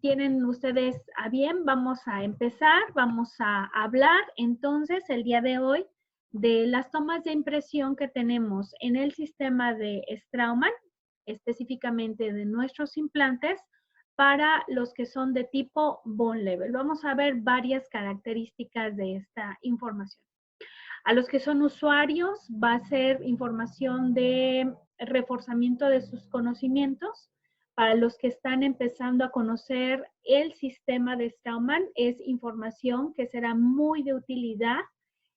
tienen ustedes a bien, vamos a empezar, vamos a hablar entonces el día de hoy de las tomas de impresión que tenemos en el sistema de Straumann, específicamente de nuestros implantes, para los que son de tipo bone level. Vamos a ver varias características de esta información. A los que son usuarios va a ser información de reforzamiento de sus conocimientos. Para los que están empezando a conocer el sistema de Straumann, es información que será muy de utilidad.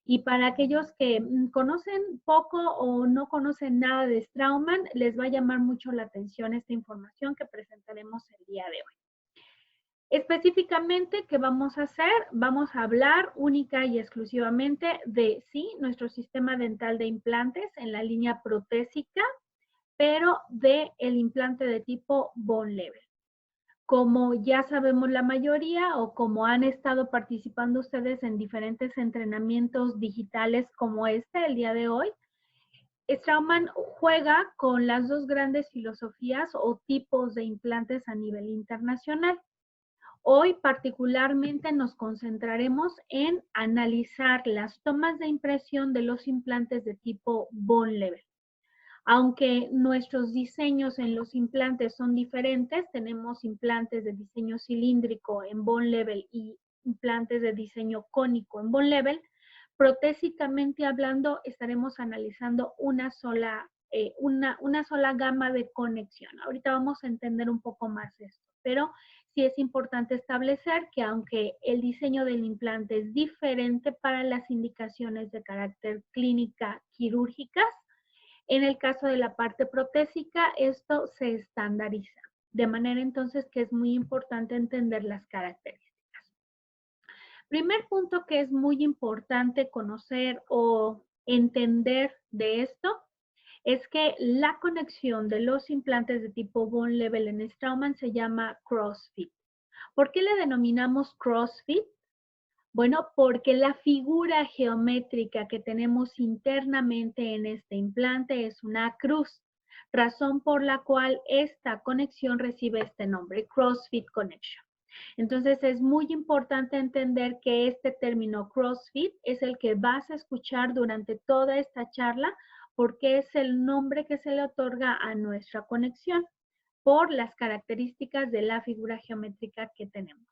Y para aquellos que conocen poco o no conocen nada de Straumann, les va a llamar mucho la atención esta información que presentaremos el día de hoy. Específicamente, ¿qué vamos a hacer? Vamos a hablar única y exclusivamente de, sí, nuestro sistema dental de implantes en la línea protésica, pero del implante de tipo bone level. Como ya sabemos la mayoría o como han estado participando ustedes en diferentes entrenamientos digitales como este el día de hoy, Straumann juega con las dos grandes filosofías o tipos de implantes a nivel internacional. Hoy particularmente nos concentraremos en analizar las tomas de impresión de los implantes de tipo bone level. Aunque nuestros diseños en los implantes son diferentes, tenemos implantes de diseño cilíndrico en bone level y implantes de diseño cónico en bone level, protésicamente hablando estaremos analizando una sola gama de conexión. Ahorita vamos a entender un poco más esto, pero sí es importante establecer que aunque el diseño del implante es diferente para las indicaciones de carácter clínica quirúrgicas, en el caso de la parte protésica, esto se estandariza. De manera entonces que es muy importante entender las características. Primer punto que es muy importante conocer o entender de esto es que la conexión de los implantes de tipo bone level en Straumann se llama CrossFit. ¿Por qué le denominamos CrossFit? Bueno, porque la figura geométrica que tenemos internamente en este implante es una cruz, razón por la cual esta conexión recibe este nombre, CrossFit Connection. Entonces es muy importante entender que este término CrossFit es el que vas a escuchar durante toda esta charla porque es el nombre que se le otorga a nuestra conexión por las características de la figura geométrica que tenemos.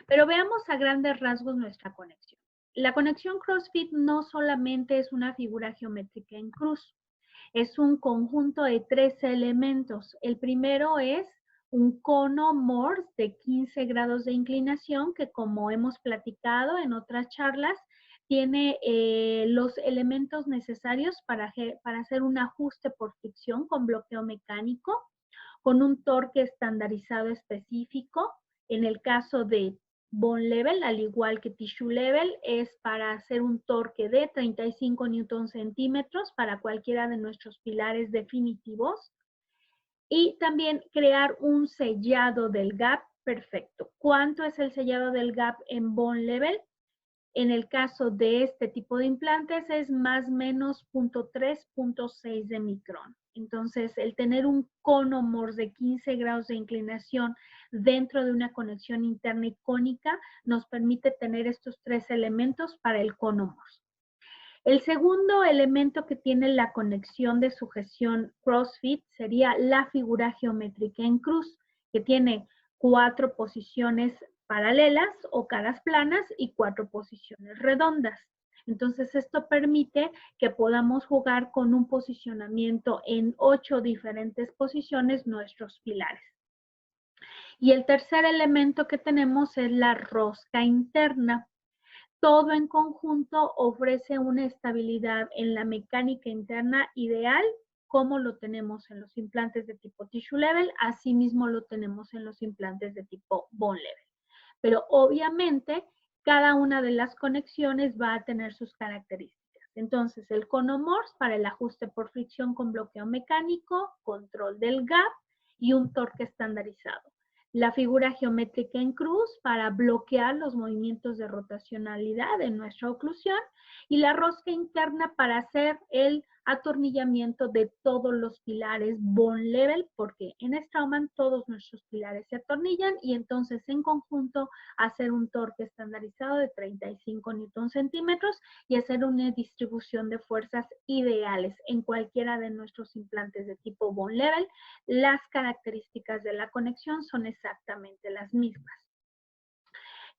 Pero veamos a grandes rasgos nuestra conexión. La conexión CrossFit no solamente es una figura geométrica en cruz, es un conjunto de 3 elementos. El primero es un cono Morse de 15 grados de inclinación que, como hemos platicado en otras charlas, tiene los elementos necesarios para hacer un ajuste por fricción con bloqueo mecánico, con un torque estandarizado específico. En el caso de bone level, al igual que tissue level, es para hacer un torque de 35 newton centímetros para cualquiera de nuestros pilares definitivos. Y también crear un sellado del gap perfecto. ¿Cuánto es el sellado del gap en bone level? En el caso de este tipo de implantes es más o menos 0.3, 0.6 de micrón. Entonces, el tener un cono Morse de 15 grados de inclinación dentro de una conexión interna y cónica nos permite tener estos 3 elementos para el cono Morse. El segundo elemento que tiene la conexión de sujeción CrossFit sería la figura geométrica en cruz, que tiene 4 posiciones paralelas o caras planas y 4 posiciones redondas. Entonces, esto permite que podamos jugar con un posicionamiento en 8 diferentes posiciones nuestros pilares. Y el tercer elemento que tenemos es la rosca interna. Todo en conjunto ofrece una estabilidad en la mecánica interna ideal, como lo tenemos en los implantes de tipo tissue level, asimismo lo tenemos en los implantes de tipo bone level. Pero obviamente, cada una de las conexiones va a tener sus características. Entonces, el cono Morse para el ajuste por fricción con bloqueo mecánico, control del gap y un torque estandarizado. La figura geométrica en cruz para bloquear los movimientos de rotacionalidad en nuestra oclusión y la rosca interna para hacer el atornillamiento de todos los pilares bone level, porque en Straumann todos nuestros pilares se atornillan y entonces en conjunto hacer un torque estandarizado de 35 newton centímetros y hacer una distribución de fuerzas ideales en cualquiera de nuestros implantes de tipo bone level. Las características de la conexión son exactamente las mismas.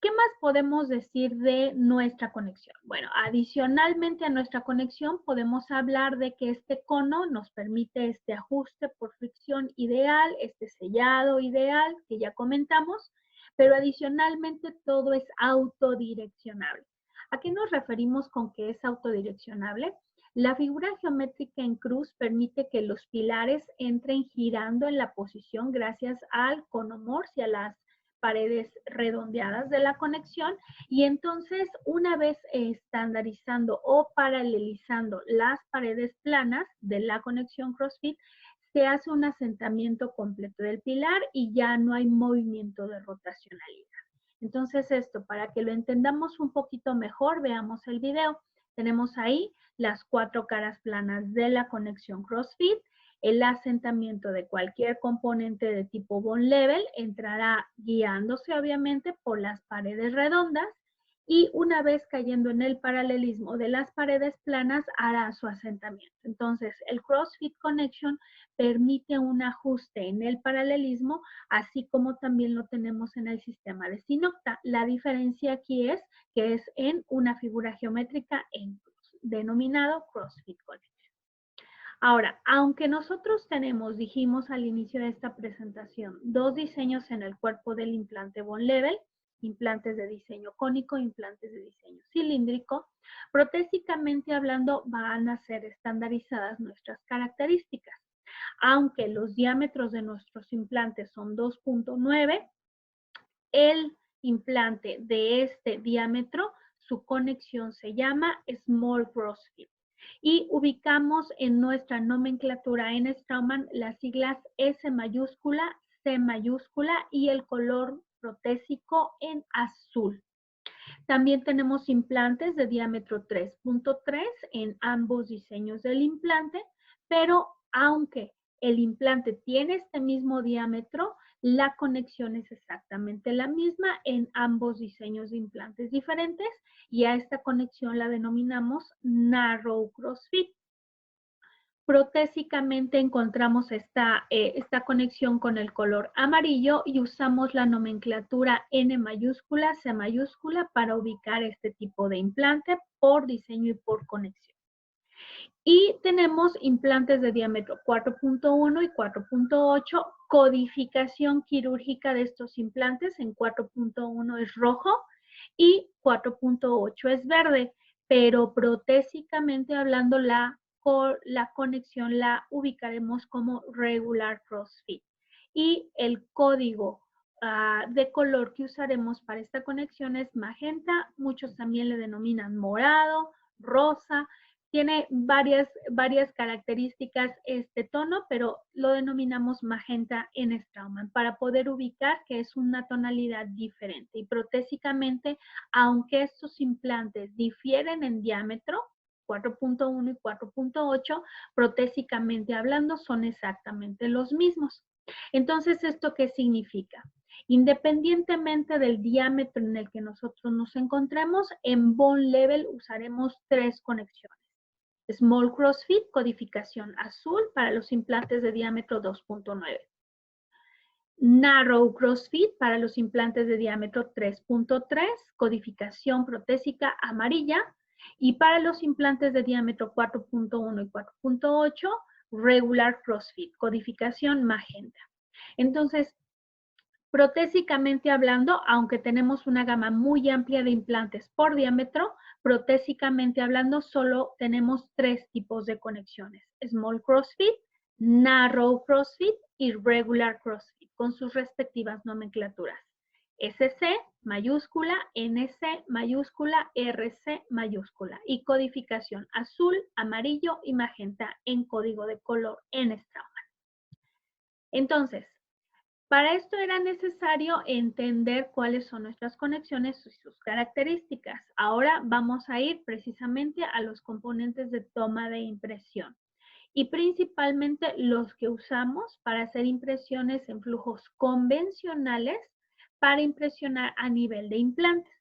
¿Qué más podemos decir de nuestra conexión? Bueno, adicionalmente a nuestra conexión podemos hablar de que este cono nos permite este ajuste por fricción ideal, este sellado ideal que ya comentamos, pero adicionalmente todo es autodireccionable. ¿A qué nos referimos con que es autodireccionable? La figura geométrica en cruz permite que los pilares entren girando en la posición gracias al conomorfo y a las paredes redondeadas de la conexión y entonces una vez estandarizando o paralelizando las paredes planas de la conexión CrossFit, se hace un asentamiento completo del pilar y ya no hay movimiento de rotacionalidad. Entonces esto, para que lo entendamos un poquito mejor, veamos el video. Tenemos ahí las 4 caras planas de la conexión CrossFit. El asentamiento de cualquier componente de tipo bone level entrará guiándose obviamente por las paredes redondas y una vez cayendo en el paralelismo de las paredes planas hará su asentamiento. Entonces, el CrossFit Connection permite un ajuste en el paralelismo, así como también lo tenemos en el sistema de Sinocta. La diferencia aquí es que es en una figura geométrica en cruz, denominado CrossFit Connection. Ahora, aunque nosotros tenemos, dijimos al inicio de esta presentación, 2 diseños en el cuerpo del implante bone level, implantes de diseño cónico, implantes de diseño cilíndrico, protésicamente hablando van a ser estandarizadas nuestras características. Aunque los diámetros de nuestros implantes son 2.9, el implante de este diámetro, su conexión se llama Small CrossFit. Y ubicamos en nuestra nomenclatura en Straumann las siglas S mayúscula, C mayúscula y el color protésico en azul. También tenemos implantes de diámetro 3.3 en ambos diseños del implante, pero aunque el implante tiene este mismo diámetro, la conexión es exactamente la misma en ambos diseños de implantes diferentes y a esta conexión la denominamos Narrow CrossFit. Protésicamente encontramos esta conexión con el color amarillo y usamos la nomenclatura N mayúscula, C mayúscula para ubicar este tipo de implante por diseño y por conexión. Y tenemos implantes de diámetro 4.1 y 4.8, codificación quirúrgica de estos implantes en 4.1 es rojo y 4.8 es verde, pero protésicamente hablando la conexión la ubicaremos como regular CrossFit. Y el código de color que usaremos para esta conexión es magenta, muchos también le denominan morado, rosa, tiene varias características este tono, pero lo denominamos magenta en Straumann para poder ubicar que es una tonalidad diferente. Y protésicamente, aunque estos implantes difieren en diámetro, 4.1 y 4.8, protésicamente hablando son exactamente los mismos. Entonces, ¿esto qué significa? Independientemente del diámetro en el que nosotros nos encontremos, en bone level usaremos 3 conexiones. Small CrossFit, codificación azul para los implantes de diámetro 2.9. Narrow CrossFit para los implantes de diámetro 3.3, codificación protésica amarilla. Y para los implantes de diámetro 4.1 y 4.8, regular CrossFit, codificación magenta. Entonces, protésicamente hablando, aunque tenemos una gama muy amplia de implantes por diámetro, protésicamente hablando solo tenemos 3 tipos de conexiones: Small CrossFit, Narrow CrossFit y Regular CrossFit, con sus respectivas nomenclaturas. SC mayúscula, NC mayúscula, RC mayúscula y codificación azul, amarillo y magenta en código de color en Straumann. Entonces, Para esto era necesario entender cuáles son nuestras conexiones y sus características. Ahora vamos a ir precisamente a los componentes de toma de impresión y principalmente los que usamos para hacer impresiones en flujos convencionales para impresionar a nivel de implantes.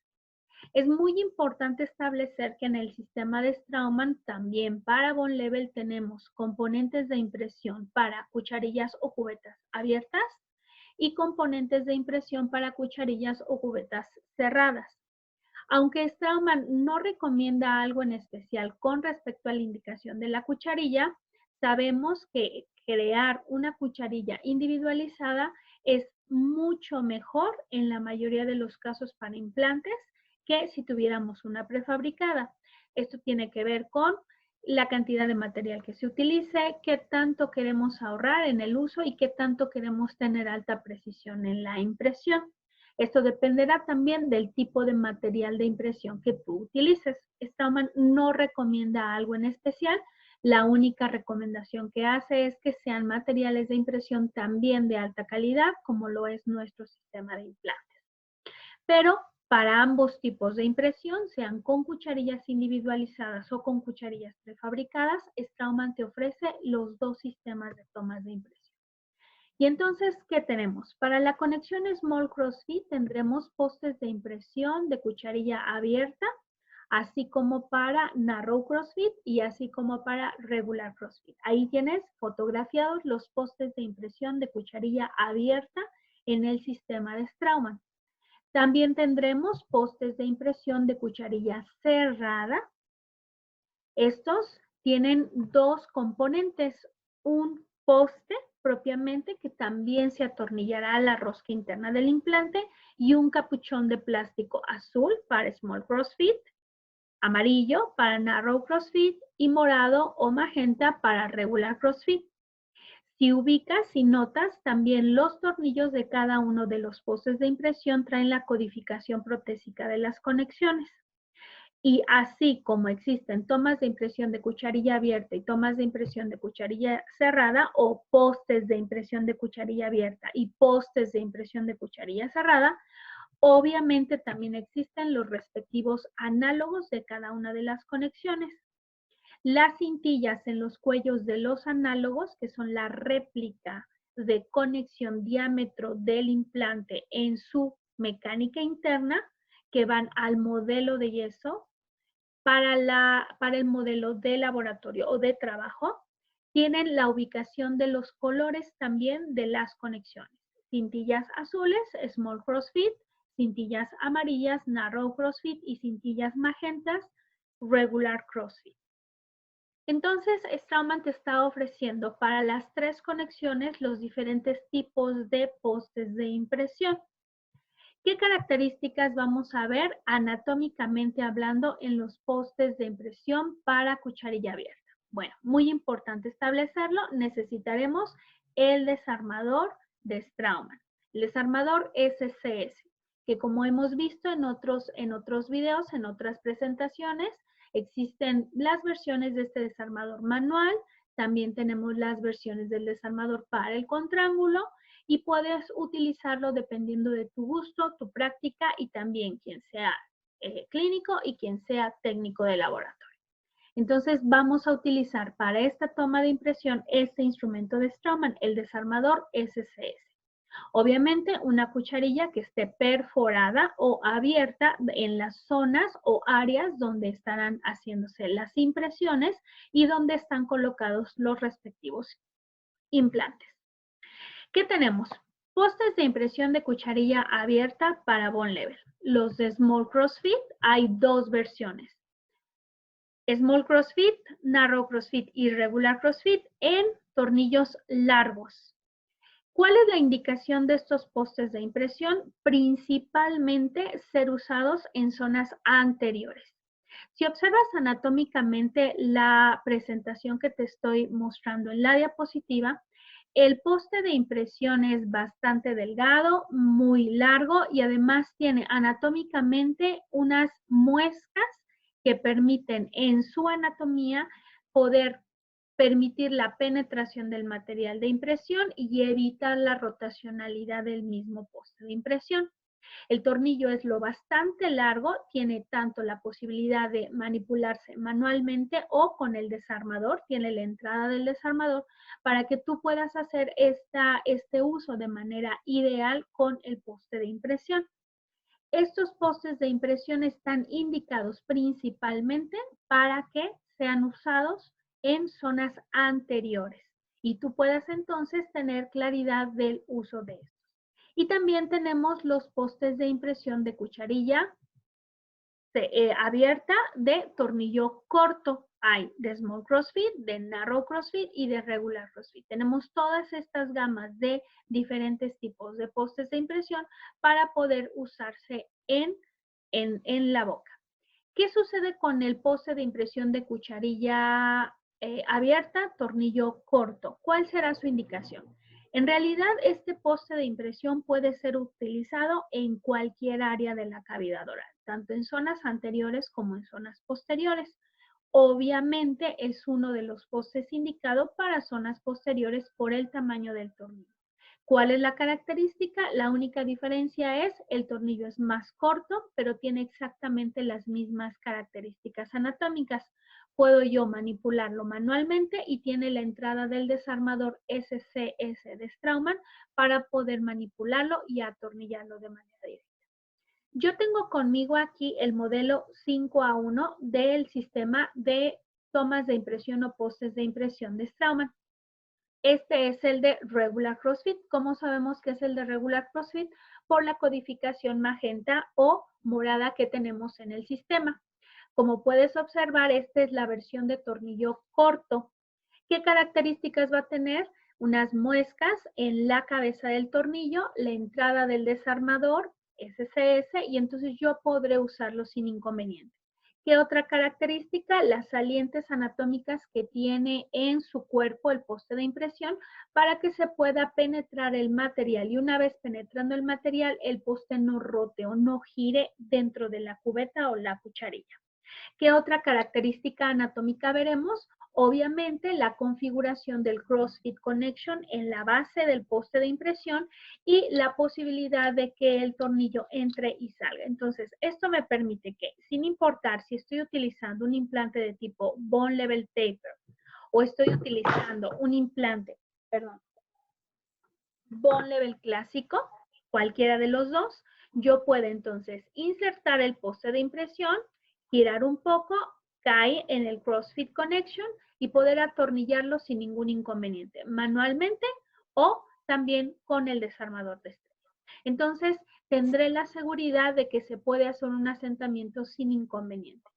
Es muy importante establecer que en el sistema de Straumann también para Bone Level tenemos componentes de impresión para cucharillas o cubetas abiertas y componentes de impresión para cucharillas o cubetas cerradas. Aunque Straumann no recomienda algo en especial con respecto a la indicación de la cucharilla, sabemos que crear una cucharilla individualizada es mucho mejor en la mayoría de los casos para implantes que si tuviéramos una prefabricada. Esto tiene que ver con la cantidad de material que se utilice, qué tanto queremos ahorrar en el uso y qué tanto queremos tener alta precisión en la impresión. Esto dependerá también del tipo de material de impresión que tú utilices. Straumann no recomienda algo en especial. La única recomendación que hace es que sean materiales de impresión también de alta calidad, como lo es nuestro sistema de implantes. Pero para ambos tipos de impresión, sean con cucharillas individualizadas o con cucharillas prefabricadas, Straumann te ofrece los dos sistemas de tomas de impresión. Y entonces, ¿qué tenemos? Para la conexión Small Crossfit tendremos postes de impresión de cucharilla abierta, así como para Narrow Crossfit y así como para Regular Crossfit. Ahí tienes fotografiados los postes de impresión de cucharilla abierta en el sistema de Straumann. También tendremos postes de impresión de cucharilla cerrada. Estos tienen dos componentes, un poste propiamente que también se atornillará a la rosca interna del implante y un capuchón de plástico azul para Small Crossfit, amarillo para Narrow Crossfit y morado o magenta para Regular Crossfit. Si ubicas y notas, también los tornillos de cada uno de los postes de impresión traen la codificación protésica de las conexiones. Y así como existen tomas de impresión de cucharilla abierta y tomas de impresión de cucharilla cerrada o postes de impresión de cucharilla abierta y postes de impresión de cucharilla cerrada, obviamente también existen los respectivos análogos de cada una de las conexiones. Las cintillas en los cuellos de los análogos, que son la réplica de conexión diámetro del implante en su mecánica interna, que van al modelo de yeso, para el modelo de laboratorio o de trabajo, tienen la ubicación de los colores también de las conexiones. Cintillas azules, Small Crossfit, cintillas amarillas, Narrow Crossfit y cintillas magentas, Regular Crossfit. Entonces, Straumann te está ofreciendo para las tres conexiones los diferentes tipos de postes de impresión. ¿Qué características vamos a ver anatómicamente hablando en los postes de impresión para cucharilla abierta? Bueno, muy importante establecerlo, necesitaremos el desarmador de Straumann, el desarmador SCS, que como hemos visto en otros videos, en otras presentaciones, existen las versiones de este desarmador manual, también tenemos las versiones del desarmador para el contraángulo, y puedes utilizarlo dependiendo de tu gusto, tu práctica y también quien sea clínico y quien sea técnico de laboratorio. Entonces vamos a utilizar para esta toma de impresión este instrumento de Straumann, el desarmador SCS. Obviamente una cucharilla que esté perforada o abierta en las zonas o áreas donde estarán haciéndose las impresiones y donde están colocados los respectivos implantes. ¿Qué tenemos? Postes de impresión de cucharilla abierta para Bone Level. Los de Small Crossfit hay dos versiones. Small Crossfit, Narrow Crossfit y Regular Crossfit en tornillos largos. ¿Cuál es la indicación de estos postes de impresión? Principalmente ser usados en zonas anteriores. Si observas anatómicamente la presentación que te estoy mostrando en la diapositiva, el poste de impresión es bastante delgado, muy largo y además tiene anatómicamente unas muescas que permiten en su anatomía poder permitir la penetración del material de impresión y evitar la rotacionalidad del mismo poste de impresión. El tornillo es lo bastante largo, tiene tanto la posibilidad de manipularse manualmente o con el desarmador, tiene la entrada del desarmador para que tú puedas hacer este uso de manera ideal con el poste de impresión. Estos postes de impresión están indicados principalmente para que sean usados en zonas anteriores y tú puedas entonces tener claridad del uso de estos. Y también tenemos los postes de impresión de cucharilla abierta de tornillo corto. Hay de small crossfit, de narrow crossfit y de regular crossfit. Tenemos todas estas gamas de diferentes tipos de postes de impresión para poder usarse en la boca. ¿Qué sucede con el poste de impresión de cucharilla abierta, tornillo corto? ¿Cuál será su indicación? En realidad, este poste de impresión puede ser utilizado en cualquier área de la cavidad oral, tanto en zonas anteriores como en zonas posteriores. Obviamente, es uno de los postes indicados para zonas posteriores por el tamaño del tornillo. ¿Cuál es la característica? La única diferencia es el tornillo es más corto, pero tiene exactamente las mismas características anatómicas. Puedo yo manipularlo manualmente y tiene la entrada del desarmador SCS de Straumann para poder manipularlo y atornillarlo de manera directa. Yo tengo conmigo aquí el modelo 5A1 del sistema de tomas de impresión o postes de impresión de Straumann. Este es el de Regular CrossFit. ¿Cómo sabemos que es el de Regular CrossFit? Por la codificación magenta o morada que tenemos en el sistema. Como puedes observar, esta es la versión de tornillo corto. ¿Qué características va a tener? Unas muescas en la cabeza del tornillo, la entrada del desarmador, SCS, y entonces yo podré usarlo sin inconveniente. ¿Qué otra característica? Las salientes anatómicas que tiene en su cuerpo el poste de impresión para que se pueda penetrar el material y una vez penetrando el material, el poste no rote o no gire dentro de la cubeta o la cucharilla. ¿Qué otra característica anatómica veremos? Obviamente la configuración del CrossFit Connection en la base del poste de impresión y la posibilidad de que el tornillo entre y salga. Entonces, esto me permite que, sin importar si estoy utilizando un implante de tipo Bone Level Taper o estoy utilizando un implante, Bone Level clásico, cualquiera de los dos, yo puedo entonces insertar el poste de impresión, girar un poco, cae en el CrossFit Connection y poder atornillarlo sin ningún inconveniente, manualmente o también con el desarmador de estrella. Entonces, tendré la seguridad de que se puede hacer un asentamiento sin inconveniente.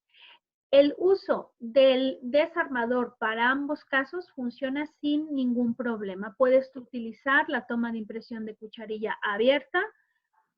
El uso del desarmador para ambos casos funciona sin ningún problema. Puedes utilizar la toma de impresión de cucharilla abierta,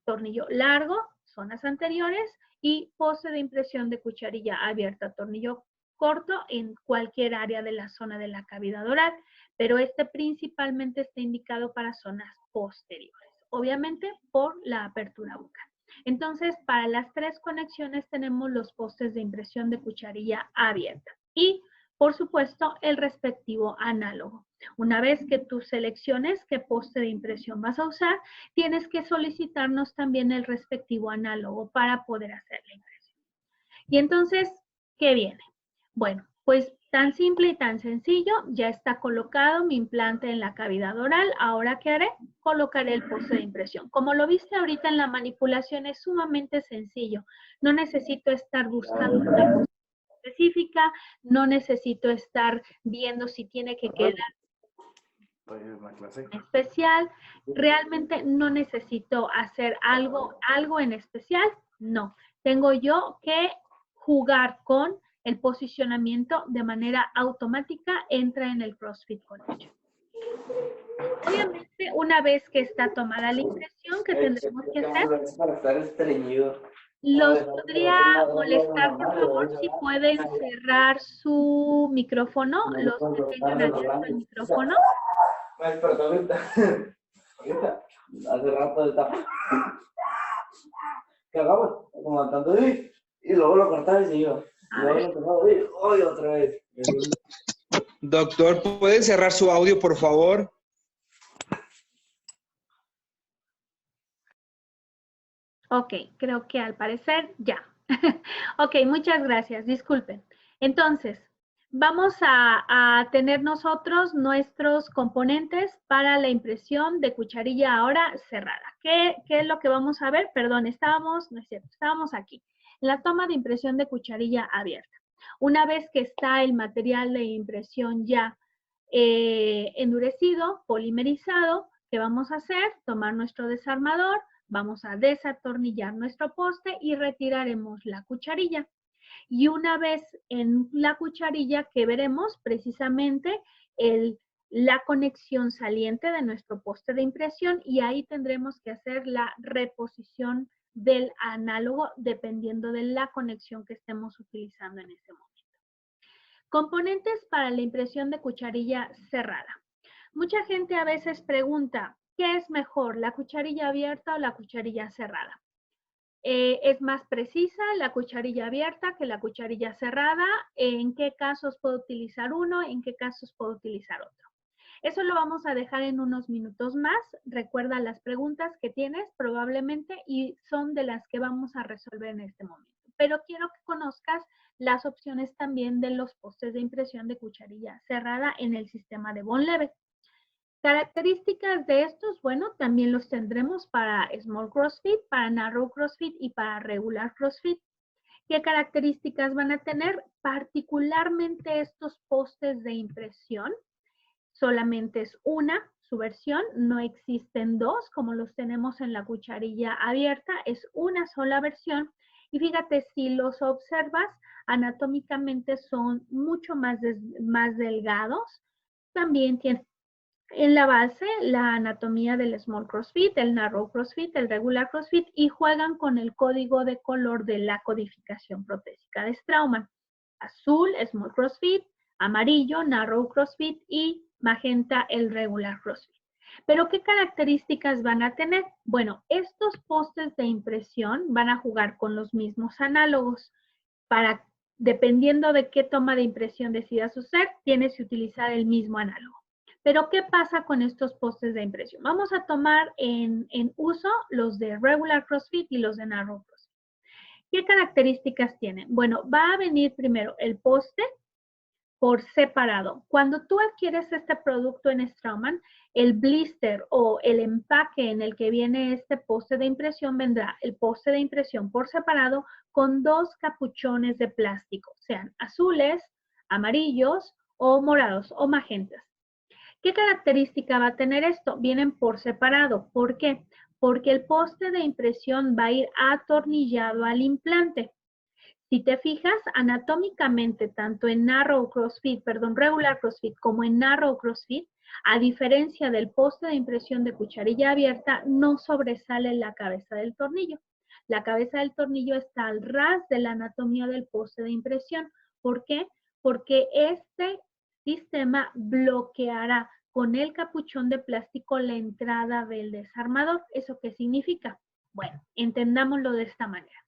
tornillo largo, zonas anteriores, y poste de impresión de cucharilla abierta, tornillo corto en cualquier área de la zona de la cavidad oral, pero este principalmente está indicado para zonas posteriores, obviamente por la apertura bucal. Entonces, para las tres conexiones tenemos los postes de impresión de cucharilla abierta y, por supuesto, el respectivo análogo. Una vez que tú selecciones qué poste de impresión vas a usar, tienes que solicitarnos también el respectivo análogo para poder hacer la impresión. Y entonces, ¿qué viene? Bueno, pues tan simple y tan sencillo, ya está colocado mi implante en la cavidad oral. Ahora, ¿qué haré? Colocaré el poste de impresión. Como lo viste ahorita en la manipulación, es sumamente sencillo. No necesito estar buscando una posición específica, no necesito estar viendo si tiene que quedar especial. Realmente no necesito hacer algo en especial. No, tengo yo que jugar con el posicionamiento de manera automática, entra en el CrossFit Connection. Obviamente, una vez que está tomada la impresión, que tendremos que hacer, los podría molestar, por favor, si pueden cerrar su micrófono, los que tengan abierto el micrófono. Me despertó ahorita, hace rato está. ¿Qué hagamos? Como tanto y luego lo cortaba y se iba. Luego lo tomaba y hoy otra vez. Doctor, ¿puede cerrar su audio, por favor? Ok, creo que al parecer ya. Ok, muchas gracias, disculpen. Entonces, vamos a tener nosotros nuestros componentes para la impresión de cucharilla ahora cerrada. ¿Qué es lo que vamos a ver? Perdón, no es cierto, estábamos aquí. La toma de impresión de cucharilla abierta. Una vez que está el material de impresión ya endurecido, polimerizado, ¿qué vamos a hacer? Tomar nuestro desarmador, vamos a desatornillar nuestro poste y retiraremos la cucharilla. Y una vez en la cucharilla que veremos precisamente la conexión saliente de nuestro poste de impresión y ahí tendremos que hacer la reposición del análogo dependiendo de la conexión que estemos utilizando en ese momento. Componentes para la impresión de cucharilla cerrada. Mucha gente a veces pregunta, ¿qué es mejor, la cucharilla abierta o la cucharilla cerrada? ¿Es más precisa la cucharilla abierta que la cucharilla cerrada? ¿En qué casos puedo utilizar uno? ¿En qué casos puedo utilizar otro? Eso lo vamos a dejar en unos minutos más. Recuerda las preguntas que tienes probablemente y son de las que vamos a resolver en este momento. Pero quiero que conozcas las opciones también de los postes de impresión de cucharilla cerrada en el sistema de Bond Level. Características de estos, bueno, también los tendremos para Small Crossfit, para Narrow Crossfit y para Regular Crossfit. ¿Qué características van a tener? Particularmente estos postes de impresión. Solamente es una, su versión, no existen dos como los tenemos en la cucharilla abierta, es una sola versión. Y fíjate, si los observas, anatómicamente son mucho más delgados. También tienen en la base la anatomía del Small CrossFit, el Narrow CrossFit, el Regular CrossFit y juegan con el código de color de la codificación protésica de Straumann. Azul, Small CrossFit, amarillo, Narrow CrossFit y magenta, el Regular CrossFit. Pero ¿qué características van a tener? Bueno, estos postes de impresión van a jugar con los mismos análogos. Dependiendo de qué toma de impresión decidas usar, tienes que utilizar el mismo análogo. Pero, ¿qué pasa con estos postes de impresión? Vamos a tomar en uso los de Regular CrossFit y los de Narrow CrossFit. ¿Qué características tienen? Bueno, va a venir primero el poste por separado. Cuando tú adquieres este producto en Straumann, el blister o el empaque en el que viene este poste de impresión vendrá el poste de impresión por separado con dos capuchones de plástico, sean azules, amarillos o morados o magentas. ¿Qué característica va a tener esto? Vienen por separado. ¿Por qué? Porque el poste de impresión va a ir atornillado al implante. Si te fijas, anatómicamente, tanto en Regular CrossFit como en Narrow CrossFit, a diferencia del poste de impresión de cucharilla abierta, no sobresale la cabeza del tornillo. La cabeza del tornillo está al ras de la anatomía del poste de impresión. ¿Por qué? Porque este sistema bloqueará con el capuchón de plástico la entrada del desarmador. ¿Eso qué significa? Bueno, entendámoslo de esta manera.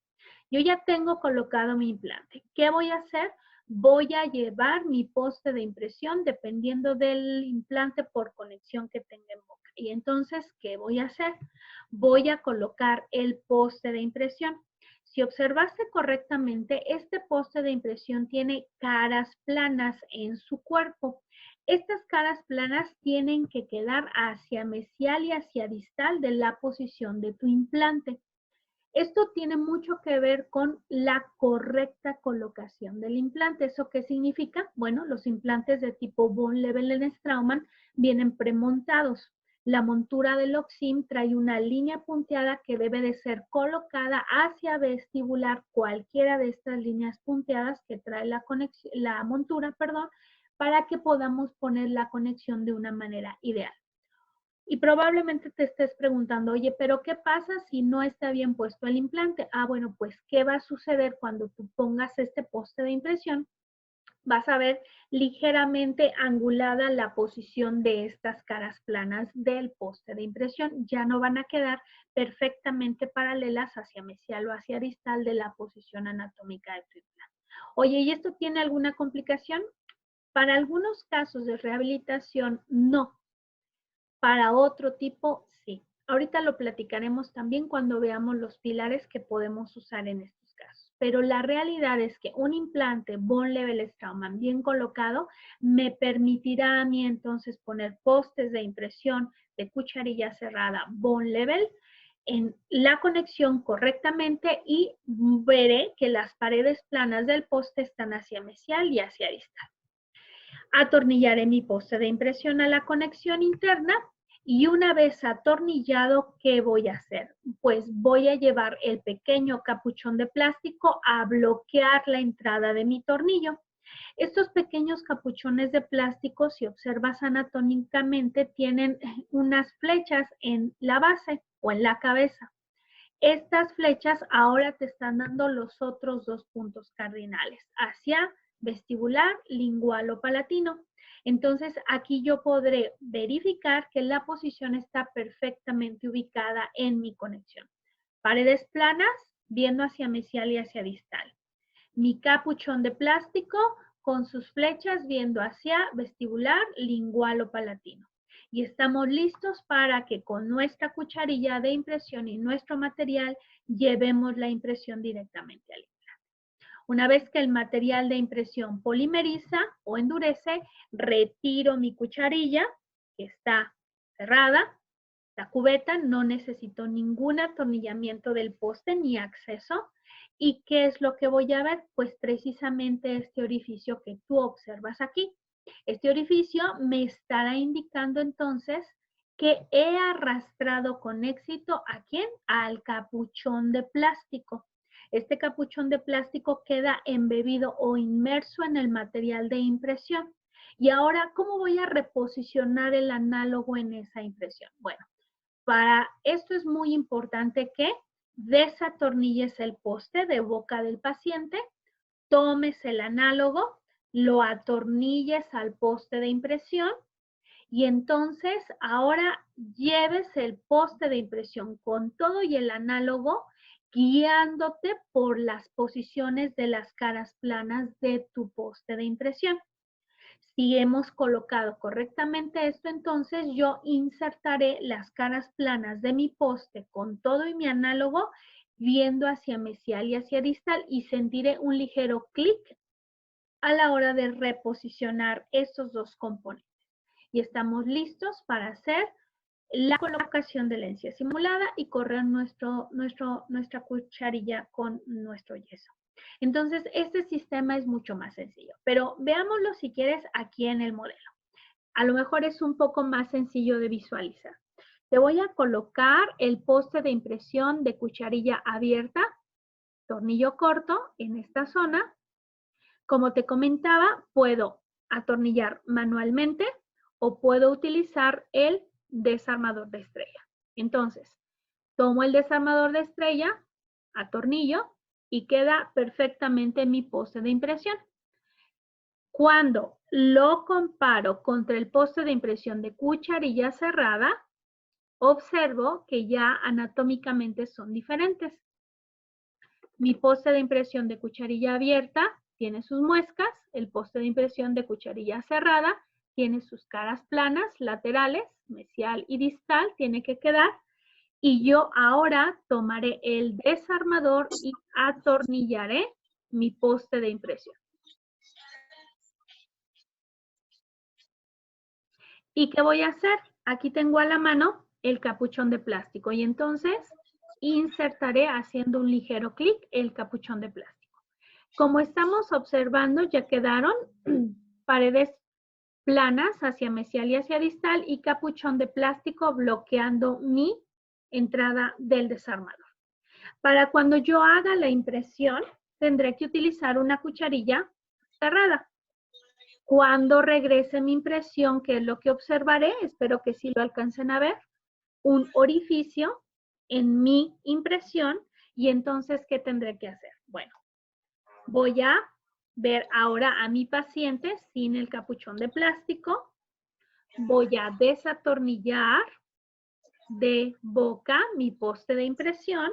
Yo ya tengo colocado mi implante. ¿Qué voy a hacer? Voy a llevar mi poste de impresión dependiendo del implante por conexión que tenga en boca. Y entonces, ¿qué voy a hacer? Voy a colocar el poste de impresión. Si observaste correctamente, este poste de impresión tiene caras planas en su cuerpo. Estas caras planas tienen que quedar hacia mesial y hacia distal de la posición de tu implante. Esto tiene mucho que ver con la correcta colocación del implante. ¿Eso qué significa? Bueno, los implantes de tipo Bone Level en Straumann vienen premontados. La montura del OXIM trae una línea punteada que debe de ser colocada hacia vestibular cualquiera de estas líneas punteadas que trae la montura, para que podamos poner la conexión de una manera ideal. Y probablemente te estés preguntando, oye, pero ¿qué pasa si no está bien puesto el implante? Ah, bueno, pues, ¿qué va a suceder cuando tú pongas este poste de impresión? Vas a ver ligeramente angulada la posición de estas caras planas del poste de impresión. Ya no van a quedar perfectamente paralelas hacia mesial o hacia distal de la posición anatómica de tu implante. Oye, ¿y esto tiene alguna complicación? Para algunos casos de rehabilitación, no. Para otro tipo, sí. Ahorita lo platicaremos también cuando veamos los pilares que podemos usar en estos casos. Pero la realidad es que un implante Bone Level Straumann bien colocado me permitirá a mí entonces poner postes de impresión de cucharilla cerrada Bone Level en la conexión correctamente y veré que las paredes planas del poste están hacia mesial y hacia distal. Atornillaré mi poste de impresión a la conexión interna y una vez atornillado, ¿qué voy a hacer? Pues voy a llevar el pequeño capuchón de plástico a bloquear la entrada de mi tornillo. Estos pequeños capuchones de plástico, si observas anatómicamente, tienen unas flechas en la base o en la cabeza. Estas flechas ahora te están dando los otros dos puntos cardinales, hacia vestibular, lingual o palatino. Entonces, aquí yo podré verificar que la posición está perfectamente ubicada en mi conexión. Paredes planas, viendo hacia mesial y hacia distal. Mi capuchón de plástico con sus flechas viendo hacia vestibular, lingual o palatino. Y estamos listos para que con nuestra cucharilla de impresión y nuestro material llevemos la impresión directamente al implante. Una vez que el material de impresión polimeriza o endurece, retiro mi cucharilla, que está cerrada, la cubeta, no necesito ningún atornillamiento del poste ni acceso. ¿Y qué es lo que voy a ver? Pues precisamente este orificio que tú observas aquí. Este orificio me estará indicando entonces que he arrastrado con éxito ¿a quién? Al capuchón de plástico. Este capuchón de plástico queda embebido o inmerso en el material de impresión. Y ahora, ¿cómo voy a reposicionar el análogo en esa impresión? Bueno, para esto es muy importante que desatornilles el poste de boca del paciente, tomes el análogo, lo atornilles al poste de impresión y entonces ahora lleves el poste de impresión con todo y el análogo guiándote por las posiciones de las caras planas de tu poste de impresión. Si hemos colocado correctamente esto, entonces yo insertaré las caras planas de mi poste con todo y mi análogo viendo hacia mesial y hacia distal y sentiré un ligero clic a la hora de reposicionar estos dos componentes. Y estamos listos para hacer la colocación de la encía simulada y correr nuestra cucharilla con nuestro yeso. Entonces, este sistema es mucho más sencillo, pero veámoslo si quieres aquí en el modelo. A lo mejor es un poco más sencillo de visualizar. Te voy a colocar el poste de impresión de cucharilla abierta, tornillo corto en esta zona. Como te comentaba, puedo atornillar manualmente o puedo utilizar el desarmador de estrella. Entonces, tomo el desarmador de estrella, atornillo y queda perfectamente mi poste de impresión. Cuando lo comparo contra el poste de impresión de cucharilla cerrada, observo que ya anatómicamente son diferentes. Mi poste de impresión de cucharilla abierta tiene sus muescas, el poste de impresión de cucharilla cerrada tiene sus caras planas, laterales, mesial y distal, tiene que quedar. Y yo ahora tomaré el desarmador y atornillaré mi poste de impresión. ¿Y qué voy a hacer? Aquí tengo a la mano el capuchón de plástico y entonces insertaré haciendo un ligero clic el capuchón de plástico. Como estamos observando, ya quedaron paredes planas hacia mesial y hacia distal y capuchón de plástico bloqueando mi entrada del desarmador. Para cuando yo haga la impresión, tendré que utilizar una cucharilla cerrada. Cuando regrese mi impresión, ¿qué es lo que observaré? Espero que sí lo alcancen a ver. Un orificio en mi impresión y entonces, ¿qué tendré que hacer? Bueno, voy a ver ahora a mi paciente sin el capuchón de plástico. Voy a desatornillar de boca mi poste de impresión.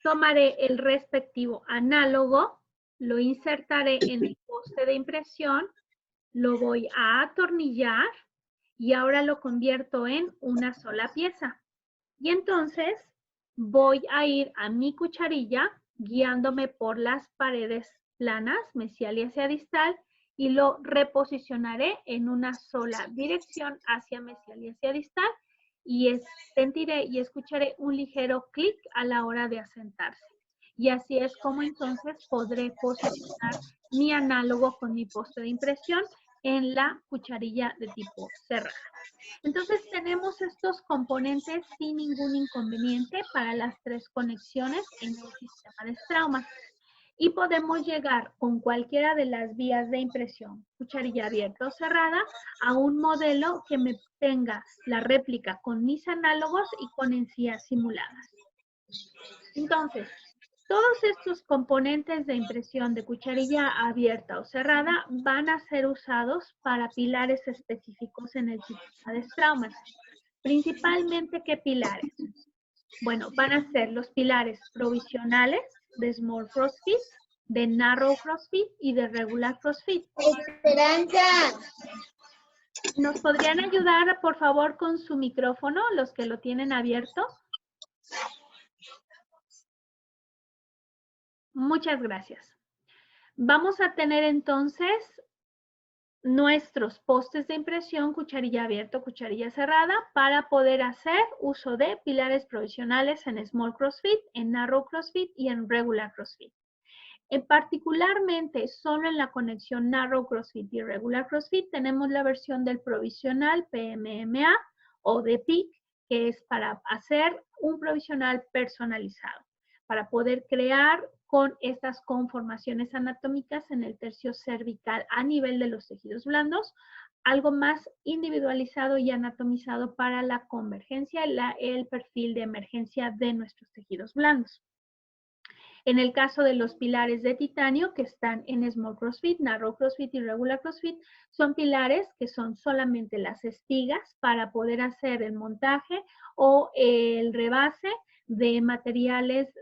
Tomaré el respectivo análogo, lo insertaré en el poste poste de impresión, lo voy a atornillar y ahora lo convierto en una sola pieza. Y entonces voy a ir a mi cucharilla guiándome por las paredes planas, mesial y hacia distal, y lo reposicionaré en una sola dirección hacia mesial y hacia distal, y sentiré y escucharé un ligero clic a la hora de asentarse. Y así es como entonces podré posicionar mi análogo con mi poste de impresión en la cucharilla de tipo cerrada. Entonces tenemos estos componentes sin ningún inconveniente para las 3 conexiones en el sistema de Straumann. Y podemos llegar con cualquiera de las vías de impresión, cucharilla abierta o cerrada, a un modelo que me tenga la réplica con mis análogos y con encías simuladas. Entonces, todos estos componentes de impresión de cucharilla abierta o cerrada van a ser usados para pilares específicos en el sistema de Straumann. Principalmente, ¿qué pilares? Bueno, van a ser los pilares provisionales de Small Crossfit, de Narrow Crossfit y de Regular Crossfit. Esperanza. ¿Nos podrían ayudar, por favor, con su micrófono, los que lo tienen abierto? Muchas gracias. Vamos a tener entonces nuestros postes de impresión, cucharilla abierta o cucharilla cerrada, para poder hacer uso de pilares provisionales en Small Crossfit, en Narrow Crossfit y en Regular Crossfit. Particularmente, solo en la conexión Narrow Crossfit y Regular Crossfit tenemos la versión del provisional PMMA o de PIC, que es para hacer un provisional personalizado, para poder crear con estas conformaciones anatómicas en el tercio cervical a nivel de los tejidos blandos, algo más individualizado y anatomizado para la convergencia, el perfil de emergencia de nuestros tejidos blandos. En el caso de los pilares de titanio que están en Small Crossfit, Narrow Crossfit y Regular Crossfit, son pilares que son solamente las espigas para poder hacer el montaje o el rebase de materiales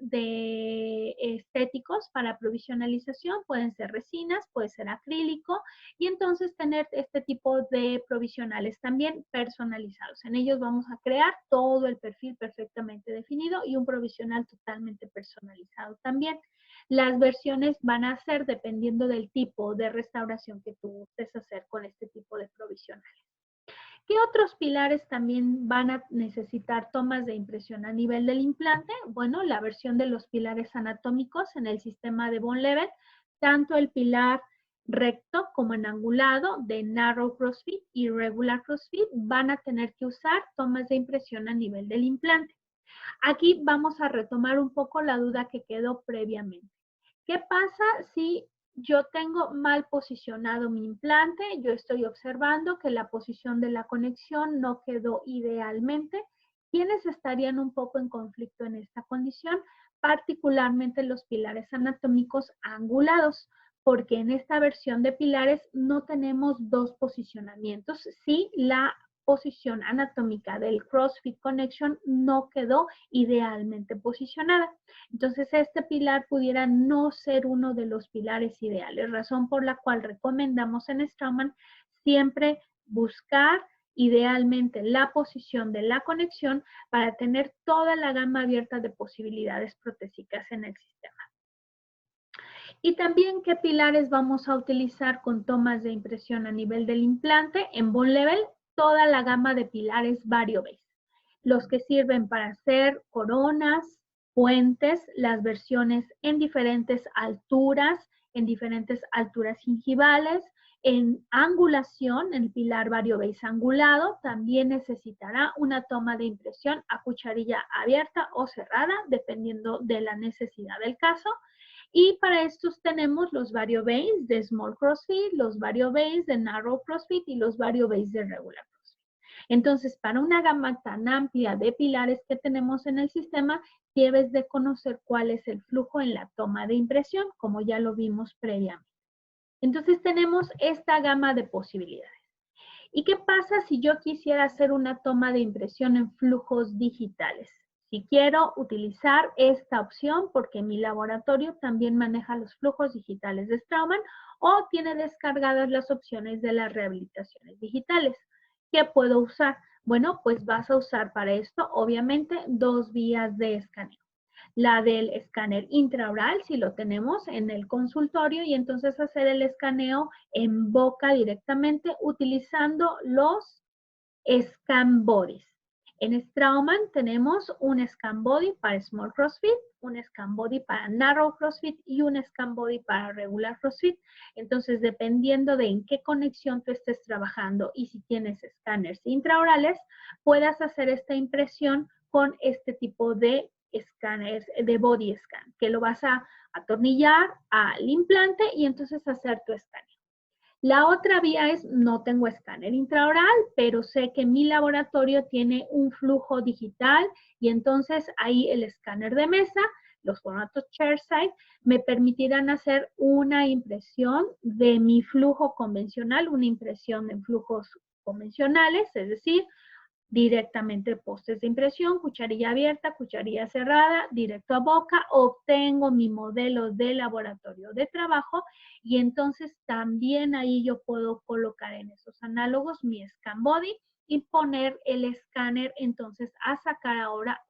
estéticos para provisionalización. Pueden ser resinas, puede ser acrílico, y entonces tener este tipo de provisionales también personalizados. En ellos vamos a crear todo el perfil perfectamente definido y un provisional totalmente personalizado también. Las versiones van a ser dependiendo del tipo de restauración que tú estés hacer con este tipo de provisionales. ¿Qué otros pilares también van a necesitar tomas de impresión a nivel del implante? Bueno, la versión de los pilares anatómicos en el sistema de Bone Level, tanto el pilar recto como en angulado de Narrow Crossfit y Regular Crossfit van a tener que usar tomas de impresión a nivel del implante. Aquí vamos a retomar un poco la duda que quedó previamente. ¿Qué pasa si yo tengo mal posicionado mi implante? Yo estoy observando que la posición de la conexión no quedó idealmente. ¿Quiénes estarían un poco en conflicto en esta condición? Particularmente los pilares anatómicos angulados, porque en esta versión de pilares no tenemos dos posicionamientos. Sí, la posición anatómica del CrossFit Connection no quedó idealmente posicionada. Entonces, este pilar pudiera no ser uno de los pilares ideales, razón por la cual recomendamos en Straumann siempre buscar idealmente la posición de la conexión para tener toda la gama abierta de posibilidades protésicas en el sistema. Y también qué pilares vamos a utilizar con tomas de impresión a nivel del implante. En Bone Level, toda la gama de pilares variobase. Los que sirven para hacer coronas, puentes, las versiones en diferentes alturas gingivales. En angulación, el pilar variobase angulado también necesitará una toma de impresión a cucharilla abierta o cerrada, dependiendo de la necesidad del caso. Y para estos tenemos los variobase de Small Crossfit, los variobase de Narrow Crossfit y los variobase de Regular Crossfit. Entonces, para una gama tan amplia de pilares que tenemos en el sistema, debes de conocer cuál es el flujo en la toma de impresión, como ya lo vimos previamente. Entonces, tenemos esta gama de posibilidades. ¿Y qué pasa si yo quisiera hacer una toma de impresión en flujos digitales? Si quiero utilizar esta opción porque mi laboratorio también maneja los flujos digitales de Straumann o tiene descargadas las opciones de las rehabilitaciones digitales. ¿Qué puedo usar? Bueno, pues vas a usar para esto, obviamente, 2 vías de escaneo. La del escáner intraoral, si lo tenemos en el consultorio, y entonces hacer el escaneo en boca directamente utilizando los scan bodies. En Straumann tenemos un scan body para small crossfit, un scan body para narrow crossfit y un scan body para regular crossfit. Entonces, dependiendo de en qué conexión tú estés trabajando y si tienes escáneres intraorales, puedas hacer esta impresión con este tipo de escáneres de body scan, que lo vas a atornillar al implante y entonces hacer tu escáner. La otra vía es, no tengo escáner intraoral, pero sé que mi laboratorio tiene un flujo digital y entonces ahí el escáner de mesa, los formatos chairside, me permitirán hacer una impresión de mi flujo convencional, una impresión en flujos convencionales, es decir, directamente postes de impresión, cucharilla abierta, cucharilla cerrada, directo a boca, obtengo mi modelo de laboratorio de trabajo y entonces también ahí yo puedo colocar en esos análogos mi scan body y poner el escáner entonces a sacar ahora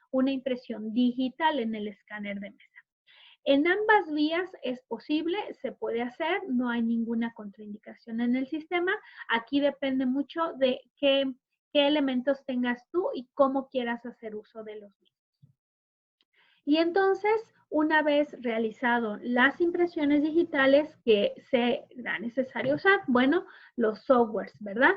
una impresión digital en el escáner de mesa. En ambas vías es posible, se puede hacer, no hay ninguna contraindicación en el sistema. Aquí depende mucho de qué elementos tengas tú y cómo quieras hacer uso de los mismos. Y entonces, una vez realizado las impresiones digitales que será necesario usar, bueno, los softwares, ¿verdad?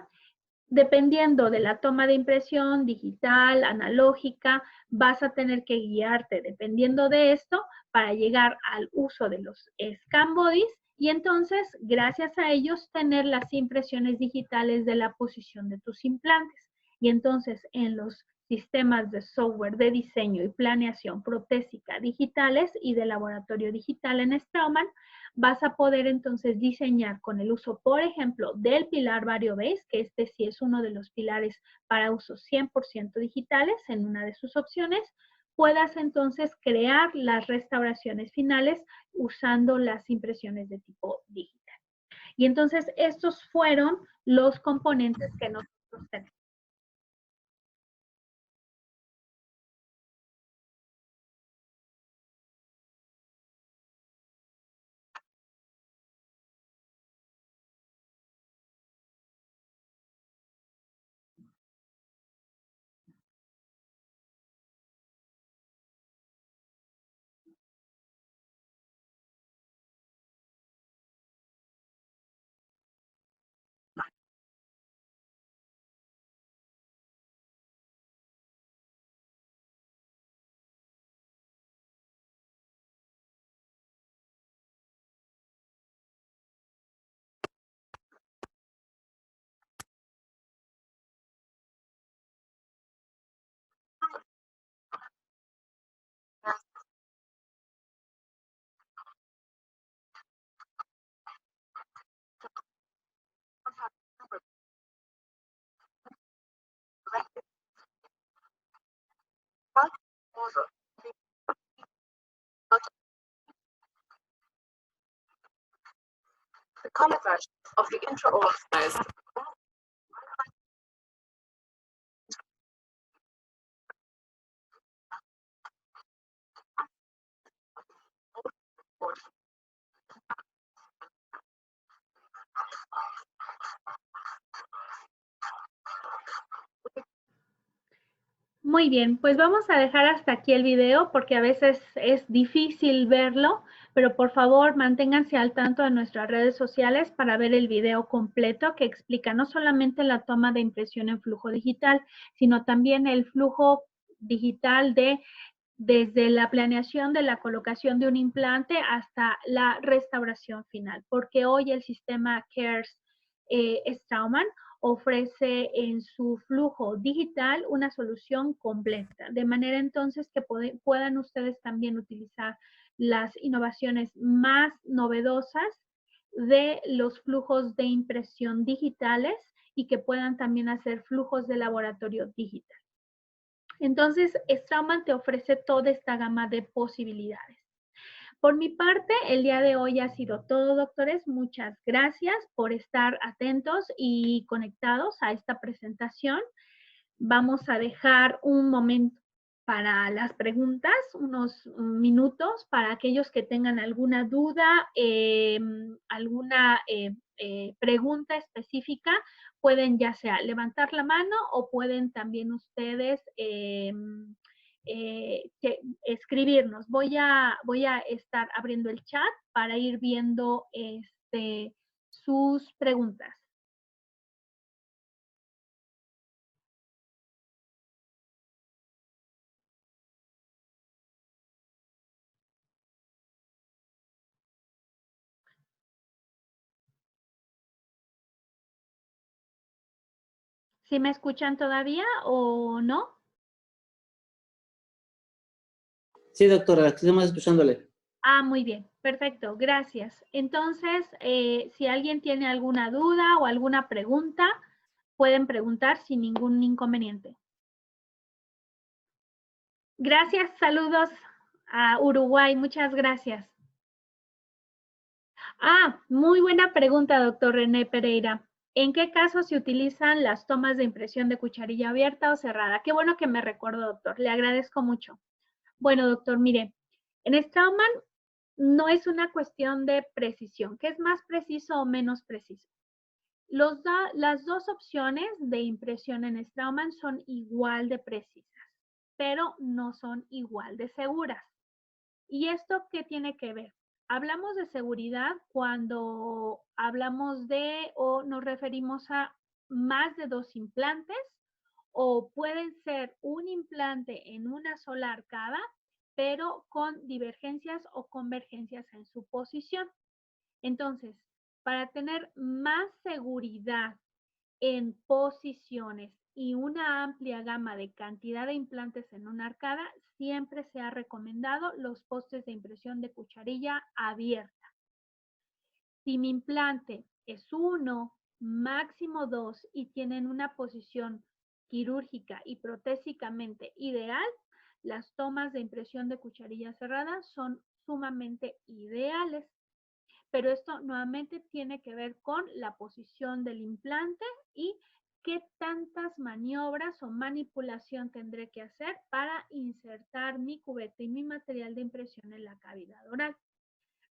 Dependiendo de la toma de impresión digital, analógica, vas a tener que guiarte dependiendo de esto para llegar al uso de los scan bodies y entonces, gracias a ellos, tener las impresiones digitales de la posición de tus implantes. Y entonces, en los sistemas de software de diseño y planeación protésica digitales y de laboratorio digital en Straumann, vas a poder entonces diseñar con el uso, por ejemplo, del pilar VarioBase, que este sí es uno de los pilares para usos 100% digitales en una de sus opciones, puedas entonces crear las restauraciones finales usando las impresiones de tipo digital. Y entonces estos fueron los componentes que nosotros tenemos. The common version of the intraoral size. Muy bien, pues vamos a dejar hasta aquí el video porque a veces es difícil verlo, pero por favor manténganse al tanto de nuestras redes sociales para ver el video completo que explica no solamente la toma de impresión en flujo digital, sino también el flujo digital desde la planeación de la colocación de un implante hasta la restauración final, porque hoy el sistema CARES Straumann ofrece en su flujo digital una solución completa, de manera entonces que puedan ustedes también utilizar las innovaciones más novedosas de los flujos de impresión digitales y que puedan también hacer flujos de laboratorio digital. Entonces, Straumann te ofrece toda esta gama de posibilidades. Por mi parte, el día de hoy ha sido todo, doctores. Muchas gracias por estar atentos y conectados a esta presentación. Vamos a dejar un momento para las preguntas, unos minutos para aquellos que tengan alguna duda, alguna pregunta específica, pueden ya sea levantar la mano o pueden también ustedes escribirnos. Voy a estar abriendo el chat para ir viendo sus preguntas. ¿Sí me escuchan todavía o no? Sí, doctora, estamos escuchándole. Ah, muy bien, perfecto, gracias. Entonces, si alguien tiene alguna duda o alguna pregunta, pueden preguntar sin ningún inconveniente. Gracias, saludos a Uruguay, muchas gracias. Ah, muy buena pregunta, doctor René Pereira. ¿En qué casos se utilizan las tomas de impresión de cucharilla abierta o cerrada? Qué bueno que me recuerdo, doctor, le agradezco mucho. Bueno, doctor, mire, en Straumann no es una cuestión de precisión, que es más preciso o menos preciso. Las dos opciones de impresión en Straumann son igual de precisas, pero no son igual de seguras. ¿Y esto qué tiene que ver? Hablamos de seguridad cuando hablamos de o nos referimos a más de 2 implantes o pueden ser un implante en una sola arcada, pero con divergencias o convergencias en su posición. Entonces, para tener más seguridad en posiciones y una amplia gama de cantidad de implantes en una arcada, siempre se ha recomendado los postes de impresión de cucharilla abierta. Si mi implante es 1, máximo 2 y tienen una posición quirúrgica y protésicamente ideal, las tomas de impresión de cucharilla cerrada son sumamente ideales. Pero esto nuevamente tiene que ver con la posición del implante y qué tantas maniobras o manipulación tendré que hacer para insertar mi cubeta y mi material de impresión en la cavidad oral.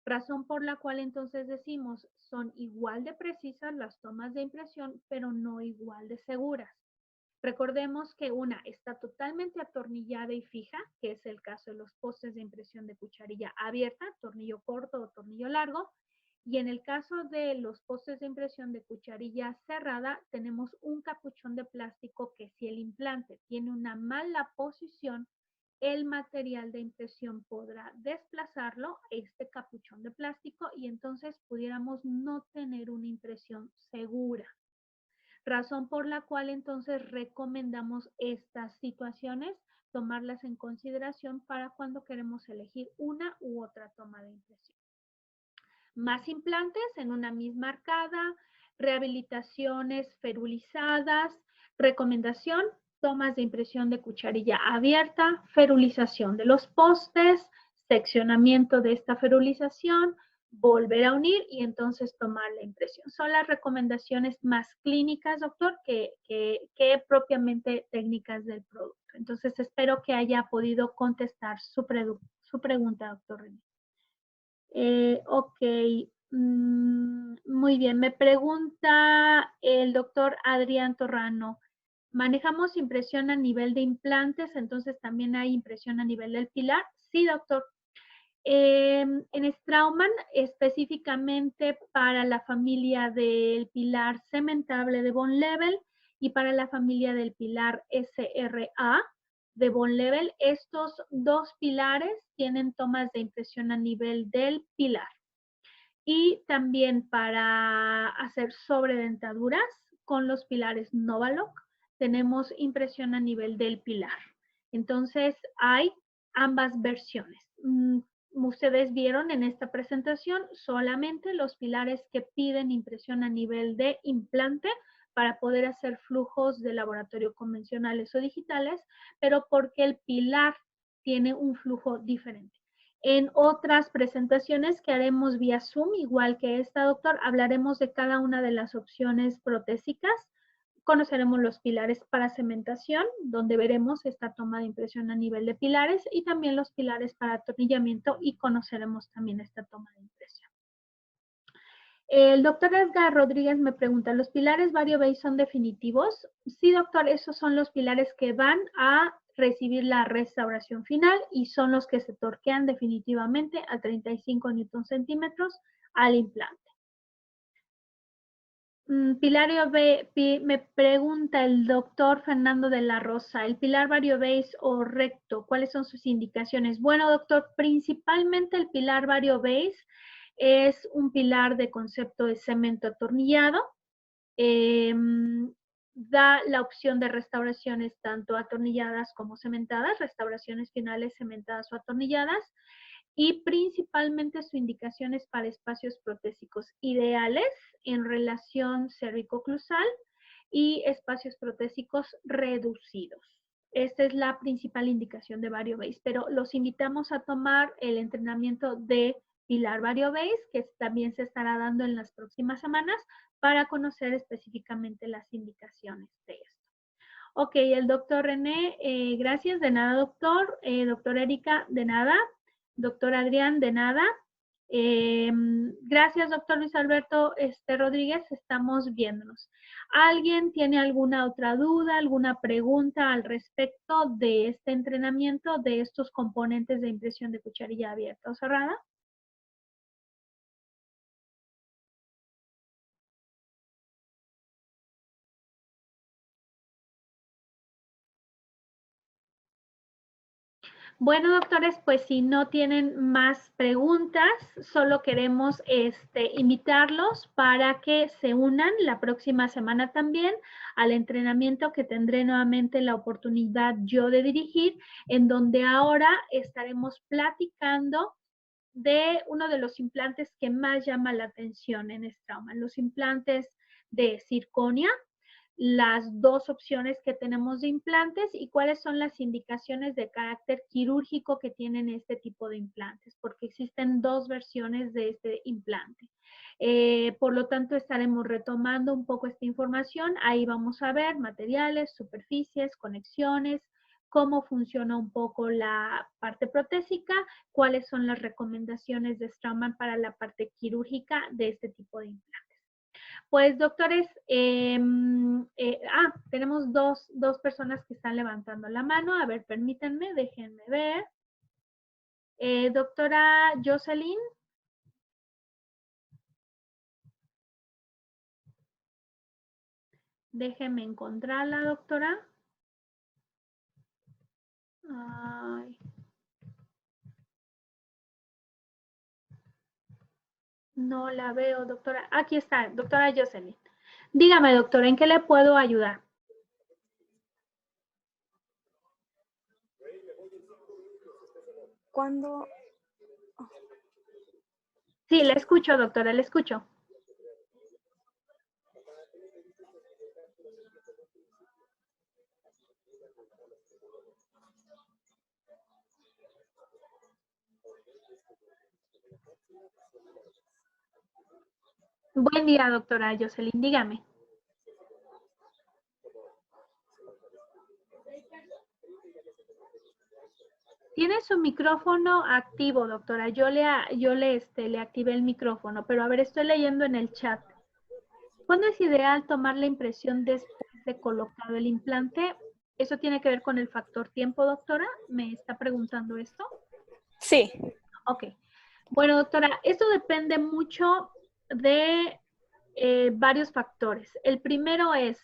Razón por la cual entonces decimos son igual de precisas las tomas de impresión, pero no igual de seguras. Recordemos que una está totalmente atornillada y fija, que es el caso de los postes de impresión de cucharilla abierta, tornillo corto o tornillo largo, y en el caso de los postes de impresión de cucharilla cerrada, tenemos un capuchón de plástico que si el implante tiene una mala posición, el material de impresión podrá desplazarlo, este capuchón de plástico, y entonces pudiéramos no tener una impresión segura. Razón por la cual entonces recomendamos estas situaciones, tomarlas en consideración para cuando queremos elegir una u otra toma de impresión. Más implantes en una misma arcada, rehabilitaciones ferulizadas, recomendación, tomas de impresión de cucharilla abierta, ferulización de los postes, seccionamiento de esta ferulización, volver a unir y entonces tomar la impresión. Son las recomendaciones más clínicas, doctor, que propiamente técnicas del producto. Entonces, espero que haya podido contestar su pregunta, doctor René. Ok, muy bien. Me pregunta el doctor Adrián Torrano. ¿Manejamos impresión a nivel de implantes? Entonces, ¿también hay impresión a nivel del pilar? Sí, doctor. En Straumann, específicamente para la familia del pilar cementable de Bone Level y para la familia del pilar SRA de Bone Level, estos dos pilares tienen tomas de impresión a nivel del pilar. Y también para hacer sobredentaduras con los pilares Novaloc, tenemos impresión a nivel del pilar. Entonces, hay ambas versiones. Ustedes vieron en esta presentación solamente los pilares que piden impresión a nivel de implante, para poder hacer flujos de laboratorio convencionales o digitales, pero porque el pilar tiene un flujo diferente. En otras presentaciones que haremos vía Zoom, igual que esta, doctor, hablaremos de cada una de las opciones protésicas. Conoceremos los pilares para cementación, donde veremos esta toma de impresión a nivel de pilares, y también los pilares para atornillamiento, y conoceremos también esta toma de impresión. El doctor Edgar Rodríguez me pregunta, ¿los pilares VarioBase son definitivos? Sí, doctor, esos son los pilares que van a recibir la restauración final y son los que se torquean definitivamente a 35 Newton centímetros al implante. Pilario B, me pregunta el doctor Fernando de la Rosa, ¿el pilar VarioBase o recto? ¿Cuáles son sus indicaciones? Bueno, doctor, principalmente el pilar VarioBase es un pilar de concepto de cemento atornillado. Da la opción de restauraciones tanto atornilladas como cementadas, restauraciones finales cementadas o atornilladas, y principalmente su indicación es para espacios protésicos ideales en relación cérvico-oclusal y espacios protésicos reducidos. Esta es la principal indicación de VarioBase, pero los invitamos a tomar el entrenamiento de pilar VarioBase, que también se estará dando en las próximas semanas, para conocer específicamente las indicaciones de esto. Ok, el doctor René, gracias, de nada, doctor. Doctor Erika, de nada. Doctor Adrián, de nada. Gracias, doctor Luis Alberto Rodríguez, estamos viéndonos. ¿Alguien tiene alguna otra duda, alguna pregunta al respecto de este entrenamiento, de estos componentes de impresión de cucharilla abierta o cerrada? Bueno, doctores, pues si no tienen más preguntas, solo queremos invitarlos para que se unan la próxima semana también al entrenamiento que tendré nuevamente la oportunidad yo de dirigir, en donde ahora estaremos platicando de uno de los implantes que más llama la atención en Straumann, los implantes de circonia, las dos opciones que tenemos de implantes y cuáles son las indicaciones de carácter quirúrgico que tienen este tipo de implantes, porque existen dos versiones de este implante. Por lo tanto, estaremos retomando un poco esta información. Ahí vamos a ver materiales, superficies, conexiones, cómo funciona un poco la parte protésica, cuáles son las recomendaciones de Straumann para la parte quirúrgica de este tipo de implantes. Pues, doctores, tenemos dos personas que están levantando la mano. A ver, permítanme, déjenme ver. Doctora Jocelyn. Déjenme encontrarla, doctora. Ay. No la veo, doctora. Aquí está, doctora Jocelyn. Dígame, doctora, ¿en qué le puedo ayudar? ¿Cuándo? Sí, le escucho, doctora, le escucho. Buen día, doctora Jocelyn, dígame. Tiene su micrófono activo, doctora. Yo le activé el micrófono, pero a ver, estoy leyendo en el chat. ¿Cuándo es ideal tomar la impresión después de colocado el implante? ¿Eso tiene que ver con el factor tiempo, doctora? ¿Me está preguntando esto? Sí. Ok. Bueno, doctora, esto depende mucho de varios factores. El primero es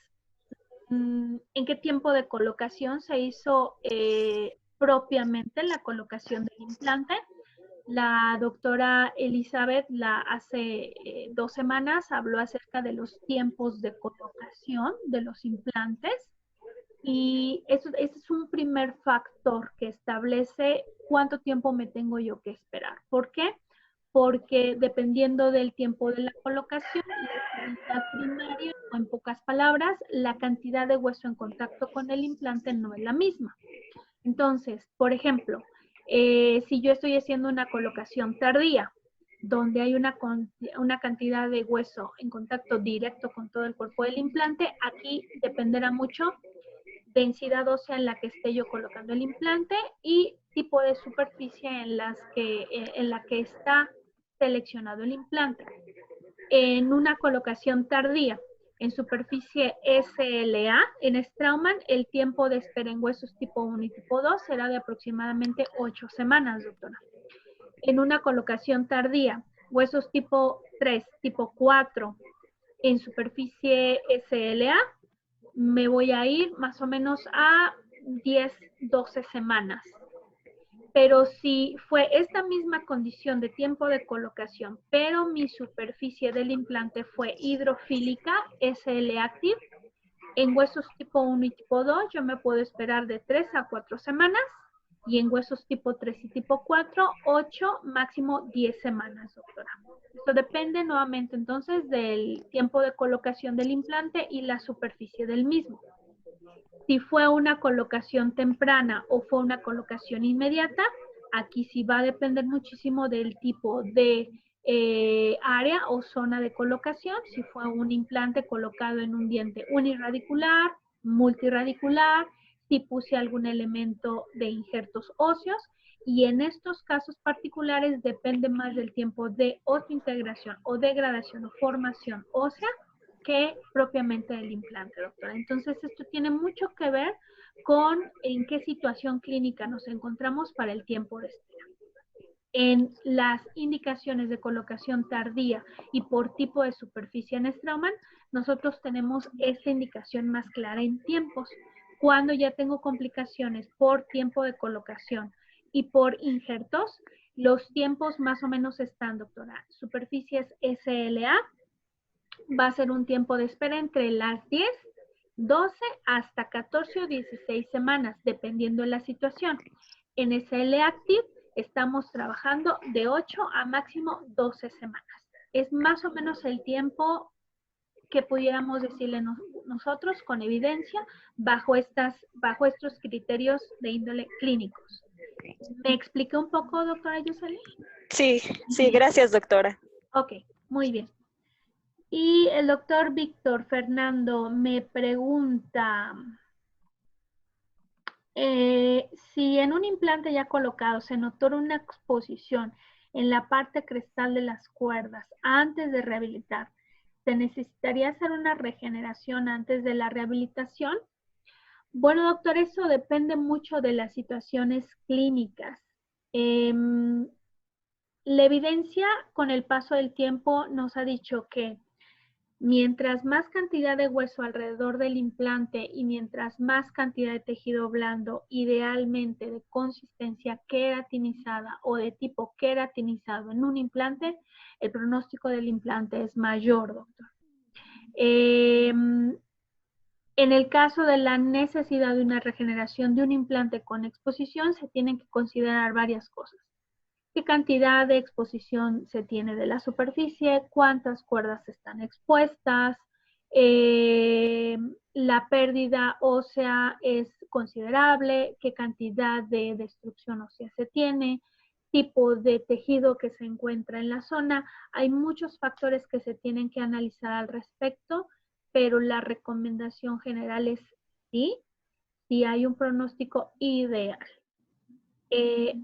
en qué tiempo de colocación se hizo propiamente la colocación del implante. La doctora Elizabeth hace 2 semanas habló acerca de los tiempos de colocación de los implantes y ese es un primer factor que establece cuánto tiempo me tengo yo que esperar. ¿Por qué? porque dependiendo del tiempo de la colocación, la estabilidad primaria, o en pocas palabras, la cantidad de hueso en contacto con el implante no es la misma. Entonces, por ejemplo, si yo estoy haciendo una colocación tardía, donde hay una cantidad de hueso en contacto directo con todo el cuerpo del implante, aquí dependerá mucho densidad ósea en la que esté yo colocando el implante y tipo de superficie en la que está seleccionado el implante. En una colocación tardía, en superficie SLA, en Straumann, el tiempo de espera en huesos tipo 1 y tipo 2 será de aproximadamente 8 semanas, doctora. En una colocación tardía, huesos tipo 3, tipo 4, en superficie SLA, me voy a ir más o menos a 10, 12 semanas. Pero si fue esta misma condición de tiempo de colocación, pero mi superficie del implante fue hidrofílica, SL Active, en huesos tipo 1 y tipo 2 yo me puedo esperar de 3 a 4 semanas y en huesos tipo 3 y tipo 4, 8, máximo 10 semanas, doctora. Esto depende nuevamente entonces del tiempo de colocación del implante y la superficie del mismo. Si fue una colocación temprana o fue una colocación inmediata, aquí sí va a depender muchísimo del tipo de área o zona de colocación. Si fue un implante colocado en un diente uniradicular, multiradicular, si puse algún elemento de injertos óseos. Y en estos casos particulares depende más del tiempo de osseointegración o degradación o formación ósea que propiamente el implante, doctora. Entonces, esto tiene mucho que ver con en qué situación clínica nos encontramos para el tiempo de espera. En las indicaciones de colocación tardía y por tipo de superficie en Straumann, nosotros tenemos esta indicación más clara en tiempos. Cuando ya tengo complicaciones por tiempo de colocación y por injertos, los tiempos más o menos están, doctora. Superficies SLA, va a ser un tiempo de espera entre las 10, 12 hasta 14 o 16 semanas, dependiendo de la situación. En SL Active estamos trabajando de 8 a máximo 12 semanas. Es más o menos el tiempo que pudiéramos decirle nosotros con evidencia bajo estos criterios de índole clínicos. ¿Me expliqué un poco, doctora Yuseli? Sí, gracias, doctora. Ok, muy bien. Y el doctor Víctor Fernando me pregunta si en un implante ya colocado se notó una exposición en la parte crestal de las cuerdas antes de rehabilitar, ¿se necesitaría hacer una regeneración antes de la rehabilitación? Bueno, doctor, eso depende mucho de las situaciones clínicas. La evidencia con el paso del tiempo nos ha dicho que mientras más cantidad de hueso alrededor del implante y mientras más cantidad de tejido blando, idealmente de consistencia queratinizada o de tipo queratinizado en un implante, el pronóstico del implante es mayor, doctor. En el caso de la necesidad de una regeneración de un implante con exposición, se tienen que considerar varias cosas. ¿Qué cantidad de exposición se tiene de la superficie? ¿Cuántas cuerdas están expuestas? La pérdida ósea es considerable. ¿Qué cantidad de destrucción ósea se tiene? Tipo de tejido que se encuentra en la zona. Hay muchos factores que se tienen que analizar al respecto, pero la recomendación general es sí, si hay un pronóstico ideal.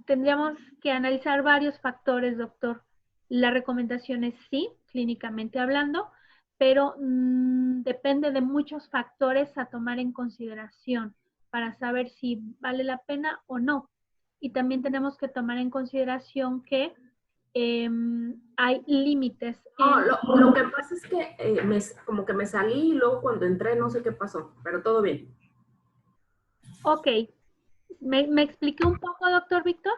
Tendríamos que analizar varios factores, doctor. La recomendación es sí, clínicamente hablando, pero depende de muchos factores a tomar en consideración para saber si vale la pena o no. Y también tenemos que tomar en consideración que hay límites. Lo que pasa es que como que me salí y luego cuando entré no sé qué pasó, pero todo bien. Ok. ¿Me expliqué un poco, doctor Víctor?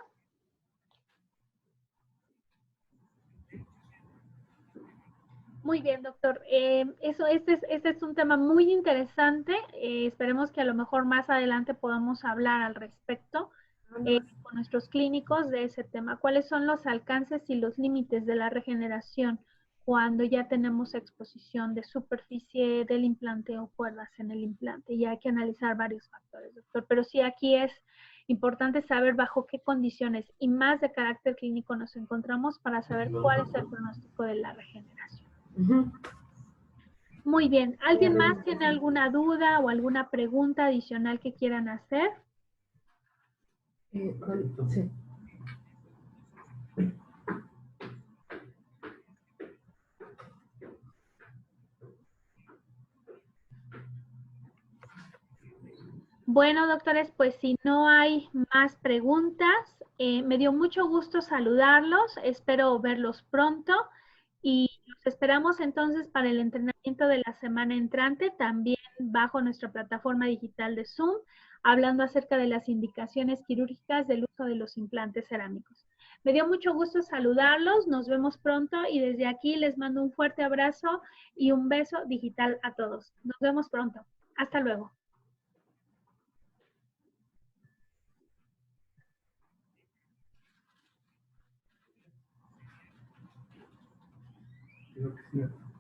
Muy bien, doctor. Este es un tema muy interesante. Esperemos que a lo mejor más adelante podamos hablar al respecto. con nuestros clínicos de ese tema. ¿Cuáles son los alcances y los límites de la regeneración cuando ya tenemos exposición de superficie del implante o cuerdas en el implante? Y hay que analizar varios factores, doctor. Pero sí, aquí es importante saber bajo qué condiciones y más de carácter clínico nos encontramos para saber cuál es el pronóstico de la regeneración. Muy bien. ¿Alguien más tiene alguna duda o alguna pregunta adicional que quieran hacer? Sí. Bueno, doctores, pues si no hay más preguntas, me dio mucho gusto saludarlos, espero verlos pronto y los esperamos entonces para el entrenamiento de la semana entrante, también bajo nuestra plataforma digital de Zoom, hablando acerca de las indicaciones quirúrgicas del uso de los implantes cerámicos. Me dio mucho gusto saludarlos, nos vemos pronto y desde aquí les mando un fuerte abrazo y un beso digital a todos. Nos vemos pronto. Hasta luego. Creo que sí.